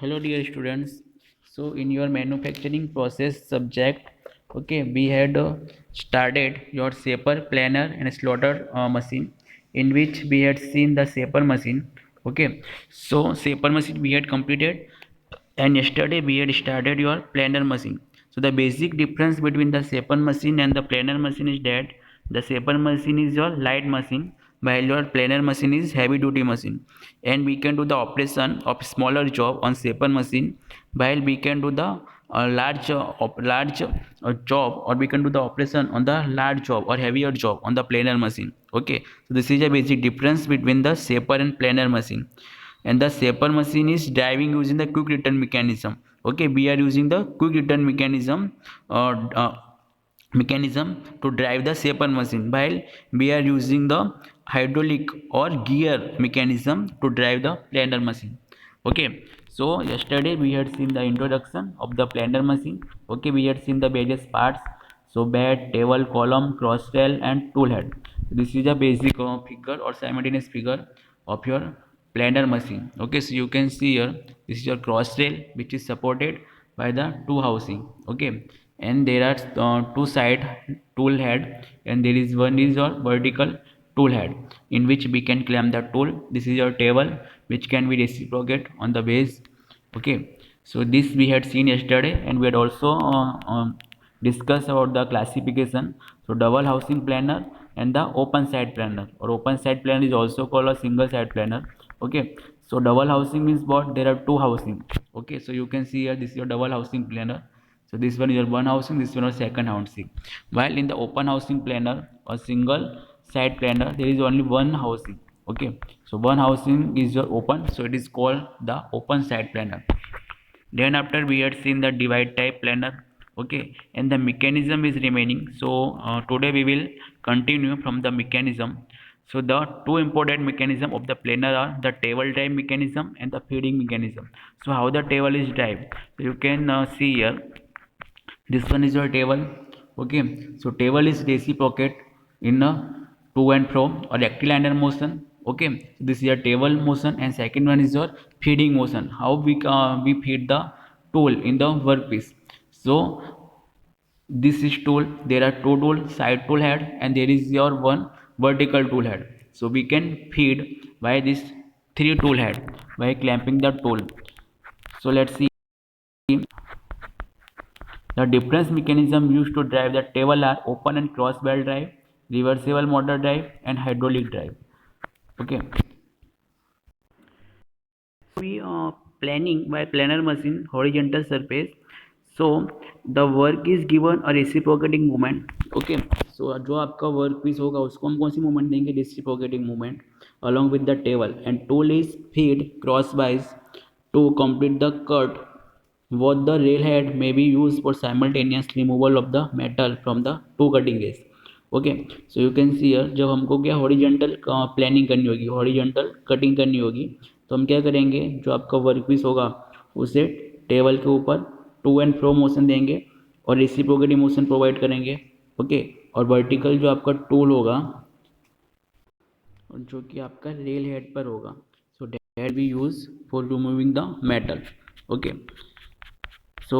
Hello dear students. So in your manufacturing process subject, okay, we had started your shaper, planer and slaughter machine, in which we had seen the shaper machine. Okay, so shaper machine we had completed, and yesterday we had started your planer machine. So the basic difference between the shaper machine and the planer machine is that the shaper machine is your light machine, while your planer machine is heavy duty machine, and we can do the operation of smaller job on shaper machine, while we can do the large job, or we can do the operation on the large job or heavier job on the planer machine. Okay, so this is a basic difference between the shaper and planer machine. And the shaper machine is driving using the quick return mechanism. Okay, we are using the quick return uh, uh, mechanism to drive the shaper machine, while we are using the hydraulic or gear mechanism to drive the planer machine. Okay, so yesterday we had seen the introduction of the planer machine. Okay, we had seen the various parts, so bed, table, column, cross rail and tool head. This is a basic figure or simultaneous figure of your planer machine. Okay, so you can see here, this is your cross rail which is supported by the two housing. Okay, and there are two side tool head, and there is one is your vertical tool head in which we can clamp the tool. This is your table which can be reciprocate on the base. Okay, so this we had seen yesterday, and we had also discussed about the classification. So double housing planner and the open side planner, or open side planner is also called a single side planner. Okay, so double housing means what? There are two housing. Okay, so you can see here, this is your double housing planner. So this one is your one housing, this one is second housing. While in the open housing planner or single side planner, there is only one housing. Okay, so one housing is your open, so it is called the open side planner. Then after we had seen the divide type planner. Okay, and the mechanism is remaining. So today we will continue from the mechanism. So the two important mechanism of the planer are the table drive mechanism and the feeding mechanism. So how the table is drive? So you can see here, this one is your table. Okay, so table is reciprocate in a to and fro or rectilinear motion. Okay, so this is your table motion, and second one is your feeding motion. How we feed the tool in the workpiece. So this is tool, there are two tool, side tool head, and there is your one vertical tool head. So we can feed by this three tool head by clamping the tool. So let's see. The difference mechanism used to drive the table are open and cross bell drive, reversible motor drive and hydraulic drive. Okay. We planning by planer machine horizontal surface. So the work is given a reciprocating movement. Okay, so जो आपका work piece होगा उसको हम कौन सी movement देंगे? Reciprocating movement along with the table, and tool is feed crosswise to complete the cut. What the railhead may be used for simultaneous removal of the metal from the two cutting edge. Okay, so you can see here, जब हमको क्या horizontal planning करनी होगी, horizontal cutting करनी होगी, तो हम क्या करेंगे? जो आपका वर्क पीस होगा उसे टेबल के ऊपर टू एंड फ्रो मोशन देंगे और रेसिप्रोकेटिंग मोशन प्रोवाइड करेंगे. ओके, और वर्टिकल जो आपका टूल होगा जो कि आपका रेल हेड पर होगा, so that we use for removing the metal. Okay, so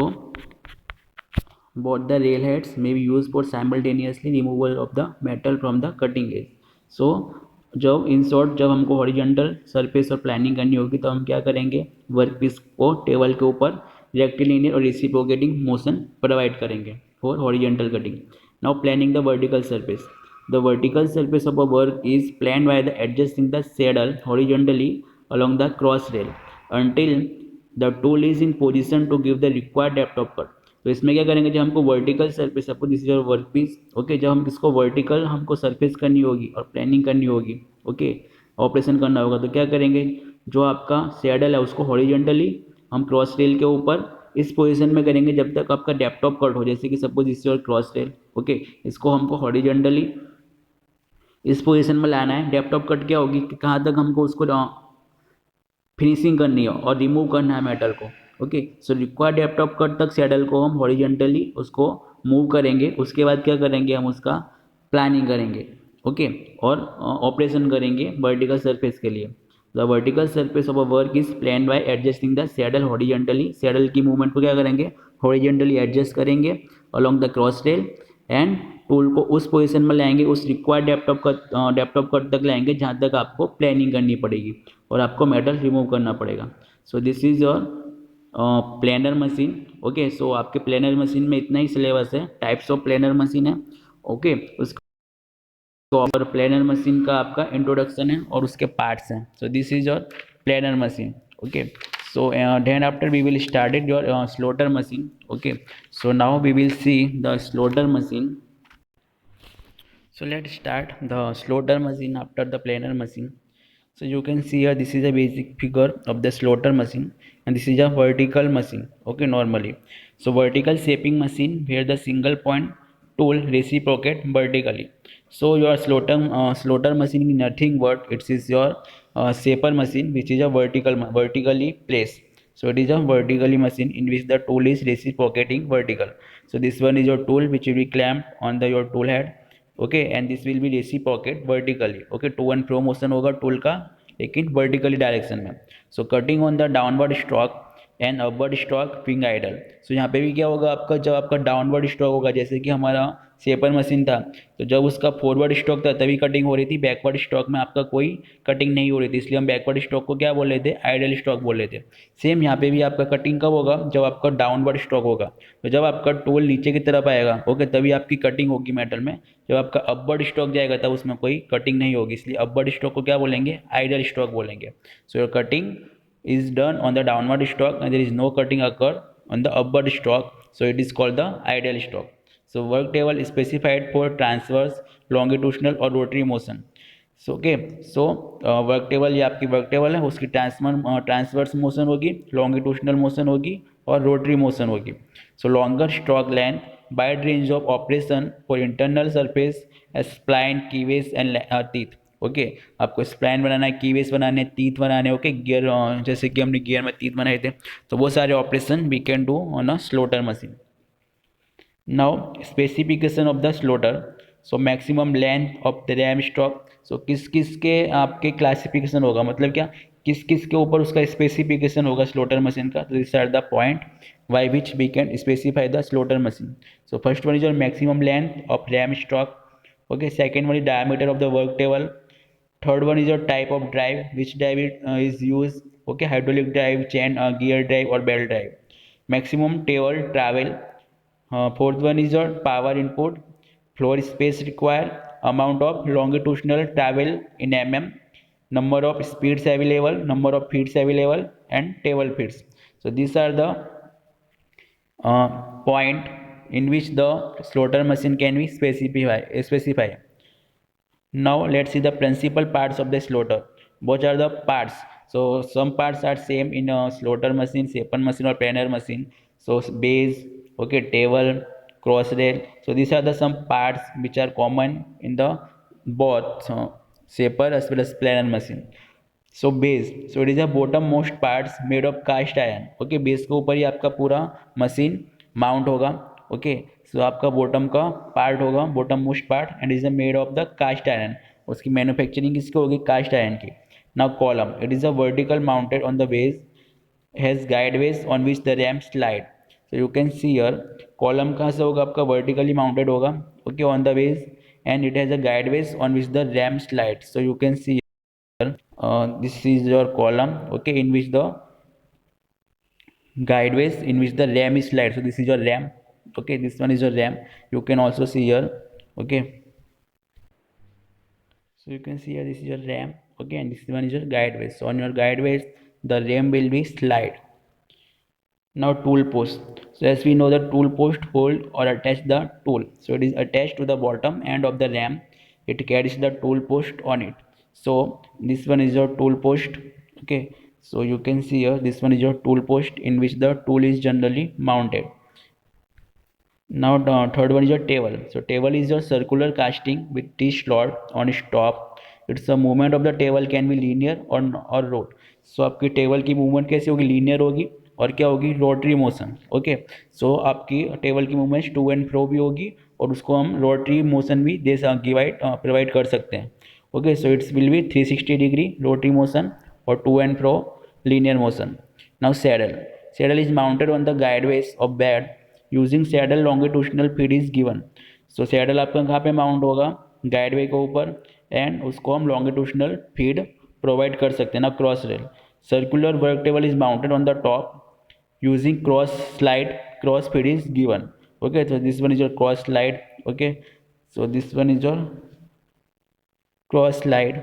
both the railheads may be used for simultaneously removal of the metal from the cutting edge. So जब in short, जब हमको horizontal surface और planning करनी होगी तो हम क्या करेंगे? वर्क पीस को टेबल के ऊपर रेक्टिलिनियर और रेसिप्रोकेटिंग मोशन प्रोवाइड करेंगे for horizontal cutting. Now planning the vertical surface. The vertical surface of a work is planned by the adjusting the saddle horizontally along the cross rail until the tool is in position to give the required depth of cut. तो इसमें क्या करेंगे? जब हमको vertical surface, suppose this is your work piece. Okay, जब हम इसको vertical हमको सरफेस करनी होगी और प्लानिंग करनी होगी, ओके, ऑपरेशन करना होगा, तो क्या करेंगे? जो आपका सैडल है उसको हॉरिजॉन्टली हम क्रॉस रेल के ऊपर इस पोजीशन में करेंगे जब तक आपका डेप्थ ऑफ कट हो. जैसे कि suppose this is your cross rail. Okay, इसको हमको हॉरिजॉन्टली इस पोजीशन में लाना है. डेप्थ ऑफ कट क्या होगी कि कहाँ तक हमको उसको फिनिशिंग करनी है और रिमूव करना है मेटल को. Okay, so required depth of cut तक सैडल को हम हॉरिजॉन्टली उसको मूव करेंगे. उसके बाद क्या करेंगे? हम उसका प्लानिंग करेंगे. ओके, और ऑपरेशन करेंगे वर्टिकल सरफेस के लिए. The vertical surface of a work is plan bye adjusting the saddle horizontally, saddle की मूवमेंट को क्या करेंगे, हॉरिजेंटली एडजस्ट करेंगे along the cross rail, and tool को उस पोजीशन में लाएंगे, उस रिक्वायर्ड डेप्थ ऑफ कट तक लाएंगे जहाँ तक आपको प्लानिंग करनी पड़ेगी और आपको मेटल रिमूव करना पड़ेगा। So this is your planer machine. Okay, so आपके प्लेनर मशीन में इतना ही सिलेबस है, टाइप्स ऑफ प्लेनर मशीन है। ओके, उसका और प्लेनर मशीन का आपका इंट्रोडक्शन है और उसके पार्ट्स हैं। सो this is your planer machine. Okay, so then after we will started your slaughter machine. Okay, so now we will see the slaughter machine. So let's start the slaughter machine after the planer machine. So you can see here, this is a basic figure of the slaughter machine, and this is a vertical machine. Okay, normally, so vertical shaping machine where the single point tool reciprocate vertically. So your slaughter machine is nothing but it is your shaper machine, which is a vertically placed. So it is a vertically machine in which the tool is reciprocating vertical. So this one is your tool which will be clamped on the your tool head. Okay, and this will be reciprocate vertically. Okay, to and fro motion होगा tool का, लेकिन vertically direction में। So cutting on the downward stroke and upward stroke फिंग idle. सो यहाँ पे भी क्या होगा आपका, जब आपका डाउनवर्ड स्ट्रोक होगा, जैसे कि हमारा शेपर मशीन था, तो जब उसका फॉरवर्ड स्ट्रोक था तभी कटिंग हो रही थी, बैकवर्ड स्ट्रोक में आपका कोई कटिंग नहीं हो रही थी, इसलिए हम बैकवर्ड स्ट्रोक को क्या बोल रहे थे, आइडल स्ट्रोक बोल रहे थे। सेम यहाँ पे भी आपका कटिंग कब होगा, जब आपका डाउनवर्ड स्ट्रोक होगा, तो जब आपका टूल नीचे की तरफ आएगा, ओके, तभी आपकी कटिंग होगी मेटल में। जब आपका अपवर्ड स्ट्रोक जाएगा तब उसमें कोई कटिंग नहीं होगी, इसलिए अपवर्ड स्ट्रोक को क्या बोलेंगे, आइडल स्ट्रोक बोलेंगे। So your cutting is done on the downward stroke and there is no cutting occur on the upward stroke, so it is called the ideal stroke. So work table is specified for transverse, longitudinal और rotary motion. So okay, so work table, ये आपकी work table है, उसकी transverse motion होगी, लॉन्गिट्यूशनल motion होगी और rotary motion होगी। So longer stroke length, wide range of operation for internal surface, spline, keyways and teeth. Okay, आपको स्प्लाइन बनाना है, कीवेस बनाने, टीथ बनाने, ओके, गियर, जैसे कि हमने गियर में टीथ बनाए थे, तो वो सारे operation we can do on a slotter machine. Now specification of the slotter. So maximum length of the ram stroke. So किस किस के आपके क्लासिफिकेशन होगा, मतलब क्या, किस किस के ऊपर उसका स्पेसिफिकेशन होगा स्लोटर मशीन का। तो this are the point by which we can specify the slotter machine. So first one is your maximum length of ram stock. Okay, second one is diameter of the work table. Third one is your type of drive, which drive is used. Okay, hydraulic drive, chain, gear drive or belt drive. Maximum table travel. Fourth one is your power input, floor space required, amount of longitudinal travel in mm, number of speeds available, number of feet available, and table feet. So these are the point in which the slaughter machine can be specify. Now let's see the principal parts of the slaughter. What are the parts? So some parts are same in a slaughter machine, shaper machine or planer machine. So base, okay, table, cross rail. So these are the some parts which are common in the both shaper as well as planer machine. So base, so it is a bottom most parts made of cast iron. Okay, base के ऊपर ही आपका पूरा machine mount होगा। Okay, so आपका bottom का part होगा, bottom most part, and is a made of the cast iron. उसकी मैन्युफैक्चरिंग किसकी होगी, कास्ट आयरन की। Now column, it is a vertical mounted on the base, has guideways on which the ram slide. So you can see here, column कहाँ से होगा आपका, vertically mounted होगा, okay, on the base, and it has a गाइडवेज on which the ram slide. So you can see this is your column, okay, in which the guideways, in which the ram is slide. So this is your ram, okay, this one is your ram. You can also see here, okay, so you can see here, this is your ram, okay, and this one is your guideways. So on your guideways the ram will be slide. Now tool post. So as we know, the tool post hold or attach the tool. So it is attached to the bottom end of the ram. It carries the tool post on it. So this one is your tool post. Okay, so you can see here, this one is your tool post in which the tool is generally mounted. Now the third one is your table. So table is your circular casting with T-slot on its top. It's a movement of the table can be linear or rot. So आपकी table की movement कैसी होगी, linear होगी, और क्या होगी, rotary motion. Okay, सो आपकी table की मूवमेंट टू एंड फ्रो भी होगी और उसको हम रोटरी मोशन भी प्रोवाइड कर सकते हैं। Okay, so it's will be 360 degree rotary motion or to and fro linear motion. Now saddle is mounted on the guideways of bed using saddle longitudinal feed is given. So saddle आपका कहाँ पे mount होगा, guideway के ऊपर, and उसको हम लॉन्गिट्यूशनल feed provide कर सकते हैं ना cross rail. Circular work table is mounted on the top using cross slide, cross feed is given. Okay, so this one is your cross slide. Okay, so this one is your cross slide.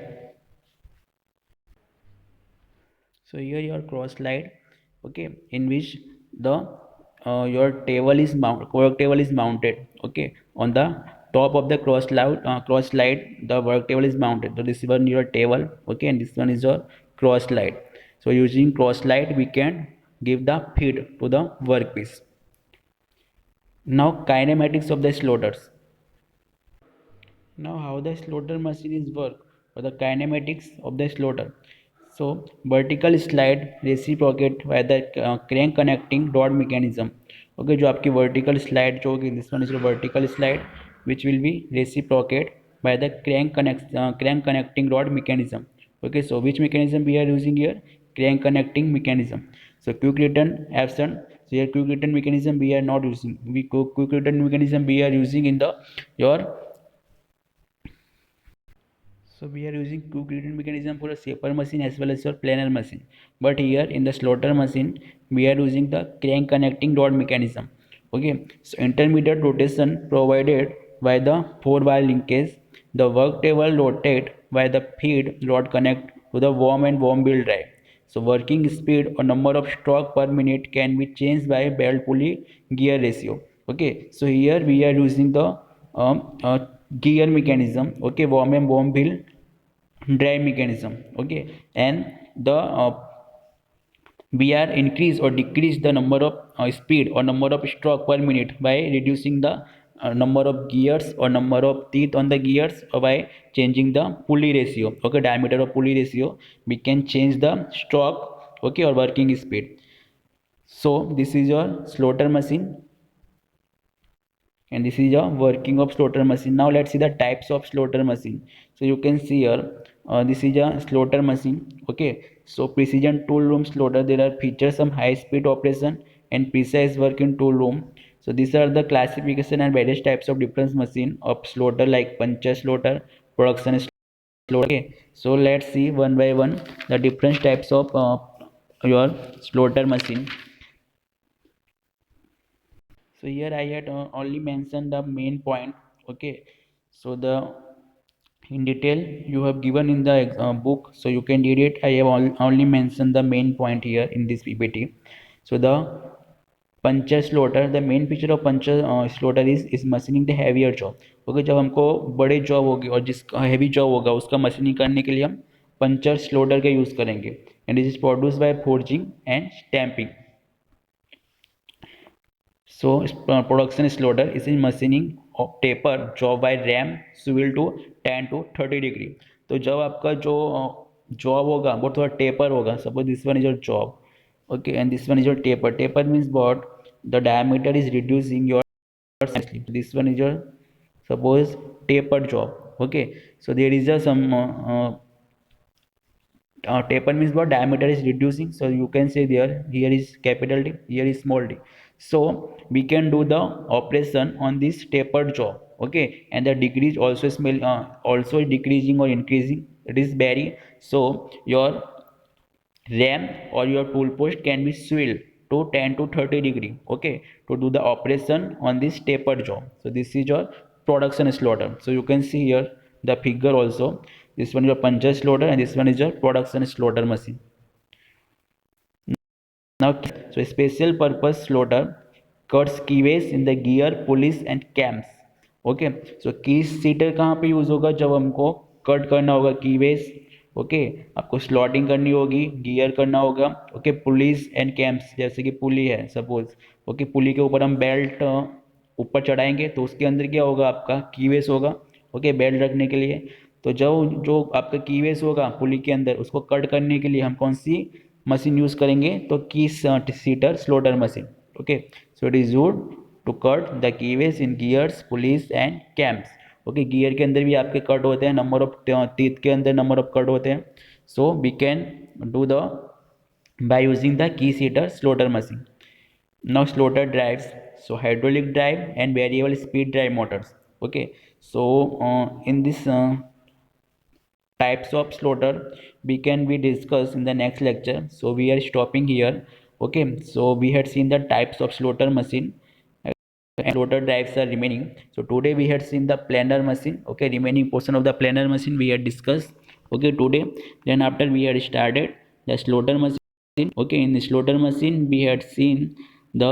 So here your cross slide, okay, in which the your table is work table is mounted. Okay, on the top of the cross slide the work table is mounted. So this one your table, okay, and this one is your cross slide. So using cross slide we can give the feed to the workpiece. Now kinematics of the slaughters. Now how the slaughter machine is work, or the kinematics of the slaughter. So vertical slide reciprocate by the crank connecting rod mechanism. Okay, जो आपकी vertical slide जो होगी, this one is your vertical slide which will be reciprocate by the crank connecting rod mechanism. Okay, so which mechanism we are using here? Crank connecting mechanism. So quick return absent. So here quick return mechanism we are not using. Quick return mechanism we are using in the your. So we are using quick return mechanism for a shaper machine as well as your planer machine. But here in the slaughter machine, we are using the crank connecting rod mechanism. Okay, so intermediate rotation provided by the 4-wire linkage. The work table rotate by the feed rod connect to the worm and worm wheel drive. So working speed or number of stroke per minute can be changed by belt pulley gear ratio. Okay, so here we are using the gear mechanism. Okay, worm and worm wheel drive mechanism. Okay, and the we are increase or decrease the number of speed or number of stroke per minute by reducing the number of gears or number of teeth on the gears, or by changing the pulley ratio. Okay, diameter of pulley ratio, we can change the stroke, okay, or working speed. So this is your slaughter machine, and this is a working of slaughter machine. Now let's see the types of slaughter machine. So you can see here, this is a slaughter machine. Okay, so precision tool room slaughter, there are features some high speed operation and precise work in tool room. So these are the classification and various types of different machine of slaughter, like puncher slaughter, production slaughter. Okay, so let's see one by one the different types of your slaughter machine. So here I had only mentioned the main point. Okay, so the in detail you have given in the book, so you can read it. I have only mentioned the main point here in this ppt. So the puncture slaughter, the main feature of puncture slaughter is machining the heavier job. Okay, जब हमको बड़े job होगी और जिसका heavy job होगा उसका machining करने के लिए हम पंचर स्लोटर का यूज़ करेंगे. And this is produce by forging and stamping. So production slaughter is in machining of taper job by ram swivel to 10 to 30 degree. तो जब आपका जो जॉब होगा वो थोड़ा टेपर होगा. Suppose this one is your job, okay, and this one is your taper. Taper means what? The diameter is reducing your this one is your suppose tapered job. Okay, so there is a some taper means what? Diameter is reducing, so you can say there, here is capital D, here is small d. So we can do the operation on this tapered jaw. Okay, and the degree is also also decreasing or increasing, it is vary. So your ram or your tool post can be swivel to 10 to 30 degree, okay, to do the operation on this tapered jaw. So this is your production slaughter. So you can see here the figure also. This one is your puncher slaughter and this one is your production slaughter machine. Now, so special purpose slaughter cuts keyways in the gear, pulleys and cams. Okay, so key seater कहाँ पे use होगा? जब हमको cut करना होगा keyways. Okay, आपको slotting करनी होगी, गियर करना होगा. ओके, पुलिस एंड कैम्प्स, जैसे कि पुली है सपोज. ओके, पुली के ऊपर हम बेल्ट ऊपर चढ़ाएंगे तो उसके अंदर क्या होगा? आपका कीवेस होगा. ओके, बेल्ट रखने के लिए. तो जो आपका कीवेस होगा पुली के अंदर, उसको कट करने के लिए हम कौन सी मशीन यूज़ करेंगे? तो key seater slotter machine. Okay, so it is used to cut the keyways in gears, pulleys and cams. Okay, gear के अंदर भी आपके कट होते हैं, नंबर ऑफ टीथ के अंदर नंबर ऑफ कट होते हैं. So we can do the by using the key seater slaughter machine. Now slaughter drives, so hydraulic drive and variable speed drive motors. Okay, so in this types of slaughter we can be discussed in the next lecture, so we are stopping here. Okay, so we had seen the types of slaughter machine and slaughter drives are remaining. So today we had seen the planer machine. Okay, remaining portion of the planer machine we had discussed, okay, today. Then after we had started the slaughter machine. Okay, in the slaughter machine we had seen the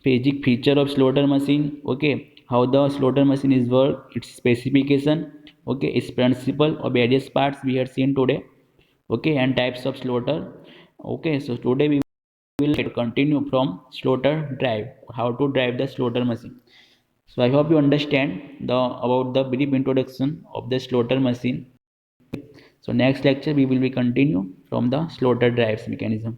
basic feature of slaughter machine. Okay, how the slaughter machine is work, its specification, okay, its principle or various parts we had seen today. Okay, and types of slaughter. Okay, so today we will continue from slaughter drive, how to drive the slaughter machine. So I hope you understand the about the brief introduction of the slaughter machine. So next lecture we will be continue from the slaughter drives mechanism.